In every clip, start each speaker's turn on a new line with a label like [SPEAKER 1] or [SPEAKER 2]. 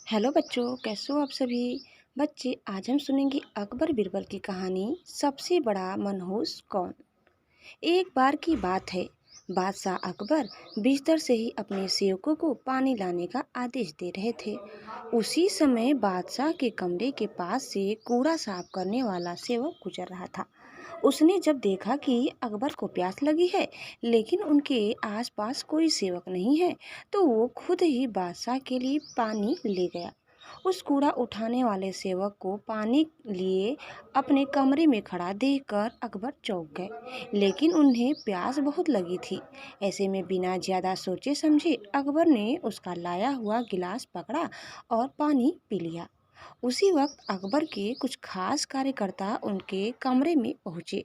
[SPEAKER 1] Hello बच्चों, कैसे हो आप सभी। बच्चे, आज हम सुनेंगे अकबर बिरबल की कहानी सबसे बड़ा मनहूस कौन। एक बार की बात है, बादशाह अकबर बिस्तर से ही अपने सेवकों को पानी लाने का आदेश दे रहे थे। उसी समय बादशाह के कमरे के पास से कूड़ा साफ करने वाला सेवक गुजर रहा था। उसने जब देखा कि अकबर को प्यास लगी है, लेकिन उनके आसपास कोई सेवक नहीं है, तो वो खुद ही बादशाह के लिए पानी ले गया। उस कूड़ा उठाने वाले सेवक को पानी लिए अपने कमरे में खड़ा देखकर अकबर चौंक गए, लेकिन उन्हें प्यास बहुत लगी थी। ऐसे में बिना ज्यादा सोचे समझे अकबर ने उसका लाया हुआ गिलास पकड़ा और पानी पी लिया। उसी वक्त अकबर के कुछ खास कार्यकर्ता उनके कमरे में पहुंचे।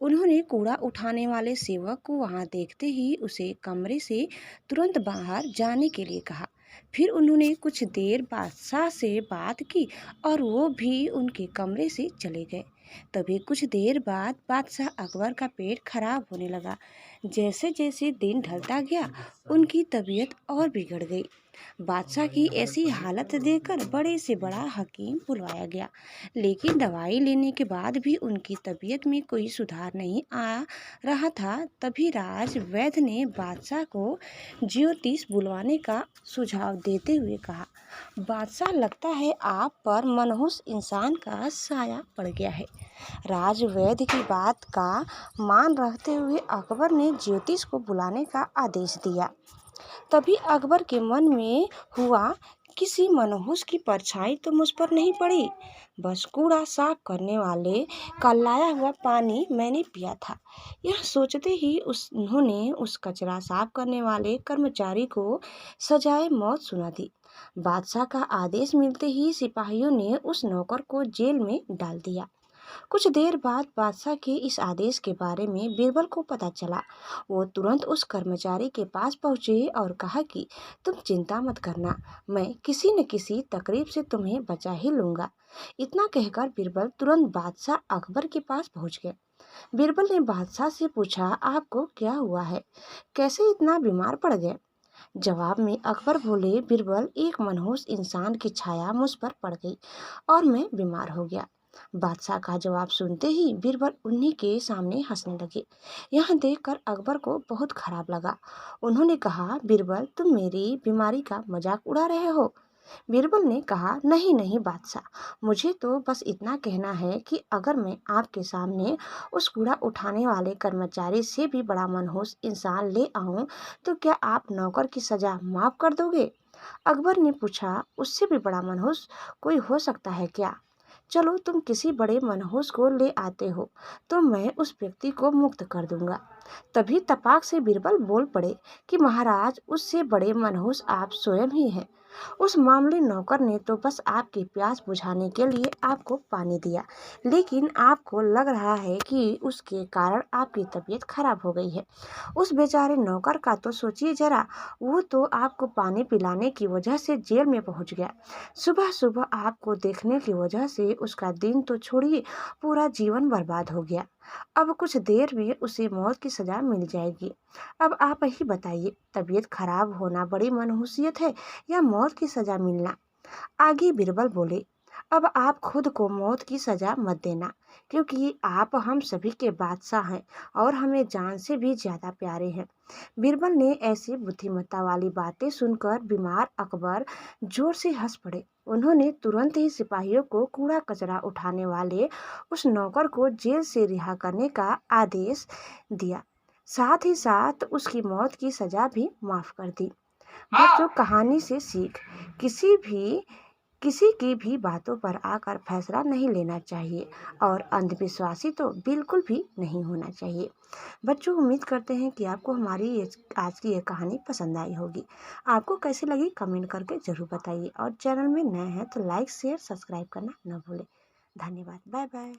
[SPEAKER 1] उन्होंने कूड़ा उठाने वाले सेवक को वहां देखते ही उसे कमरे से तुरंत बाहर जाने के लिए कहा। फिर उन्होंने कुछ देर बादशाह से बात की और वो भी उनके कमरे से चले गए। तभी कुछ देर बाद बादशाह अकबर का पेट खराब होने लगा। जैसे जैसे दिन ढलता गया, उनकी तबीयत और बिगड़ गई। बादशाह की ऐसी हालत देखकर बड़े से बड़ा हकीम बुलवाया गया, लेकिन दवाई लेने के बाद भी उनकी तबीयत में कोई सुधार नहीं आ रहा था। तभी राज वैद्य ने बादशाह को ज्योतिष बुलवाने का सुझाव देते हुए कहा, बादशाह, लगता है आप पर मनहूस इंसान का साया पड़ गया है। राज वैद्य की बात का मान रखते हुए अकबर ने ज्योतिष को बुलाने का आदेश दिया। तभी अकबर के मन में हुआ, किसी मनहूस की परछाई तो मुझ पर नहीं पड़ी। बस कूड़ा साफ करने वाले का लाया हुआ पानी मैंने पिया था। यह सोचते ही उन्होंने उस कचरा साफ करने वाले कर्मचारी को सजाए मौत सुना दी। बादशाह का आदेश मिलते ही सिपाहियों ने उस नौकर को जेल में डाल दिया। कुछ देर बाद बादशाह के इस आदेश के बारे में बीरबल को पता चला। वो तुरंत उस कर्मचारी के पास पहुंचे और कहा कि तुम चिंता मत करना, मैं किसी न किसी तकरीब से तुम्हें बचा ही लूंगा। इतना कहकर बीरबल तुरंत बादशाह अकबर के पास पहुंच गए। बीरबल ने बादशाह से पूछा, आपको क्या हुआ है, कैसे इतना बीमार पड़ गए। जवाब में अकबर बोले, बीरबल, एक मनहूस इंसान की छाया मुझ पर पड़ गई और मैं बीमार हो गया। बादशाह का जवाब सुनते ही बीरबल उन्हीं के सामने हंसने लगे। यह देखकर अकबर को बहुत खराब लगा। उन्होंने कहा, बीरबल, तुम मेरी बीमारी का मजाक उड़ा रहे हो। बीरबल ने कहा, नहीं नहीं बादशाह, मुझे तो बस इतना कहना है कि अगर मैं आपके सामने उस कूड़ा उठाने वाले कर्मचारी से भी बड़ा मनहूस इंसान ले आऊं, तो क्या आप नौकर की सजा माफ कर दोगे। अकबर ने पूछा, उससे भी बड़ा मनहूस कोई हो सकता है क्या। चलो, तुम किसी बड़े मनहूस को ले आते हो तो मैं उस व्यक्ति को मुक्त कर दूंगा। तभी तपाक से बीरबल बोल पड़े कि महाराज, उससे बड़े मनहूस आप स्वयं ही हैं। उस मामले नौकर ने तो बस आपकी प्यास बुझाने के लिए आपको पानी दिया, लेकिन आपको लग रहा है कि उसके कारण आपकी तबीयत खराब हो गई है। उस बेचारे नौकर का तो सोचिए जरा, वो तो आपको पानी पिलाने की वजह से जेल में पहुंच गया। सुबह सुबह आपको देखने की वजह से उसका दिन तो छोड़िए, पूरा जीवन बर्बाद हो गया। अब कुछ देर में उसे मौत की सजा मिल जाएगी। अब आप ही बताइए, तबीयत खराब होना बड़ी मनहूसियत है या मौत की सजा मिलना। आगे बीरबल बोले, अब आप खुद को मौत की सजा मत देना, क्योंकि आप हम सभी के बादशाह हैं और हमें जान से भी ज्यादा प्यारे हैं। बीरबल ने ऐसी बुद्धिमत्ता वाली बातें सुनकर बीमार अकबर जोर से हंस पड़े। उन्होंने तुरंत ही सिपाहियों को कूड़ा कचरा उठाने वाले उस नौकर को जेल से रिहा करने का आदेश दिया। साथ ही साथ उसकी मौत की सजा भी माफ कर दी। बच्चों, कहानी से सीख, किसी की भी बातों पर आकर फैसला नहीं लेना चाहिए और अंधविश्वासी तो बिल्कुल भी नहीं होना चाहिए। बच्चों, उम्मीद करते हैं कि आपको हमारी आज की ये कहानी पसंद आई होगी। आपको कैसी लगी कमेंट करके ज़रूर बताइए और चैनल में नए हैं तो लाइक शेयर सब्सक्राइब करना न भूलें। धन्यवाद। Bye bye.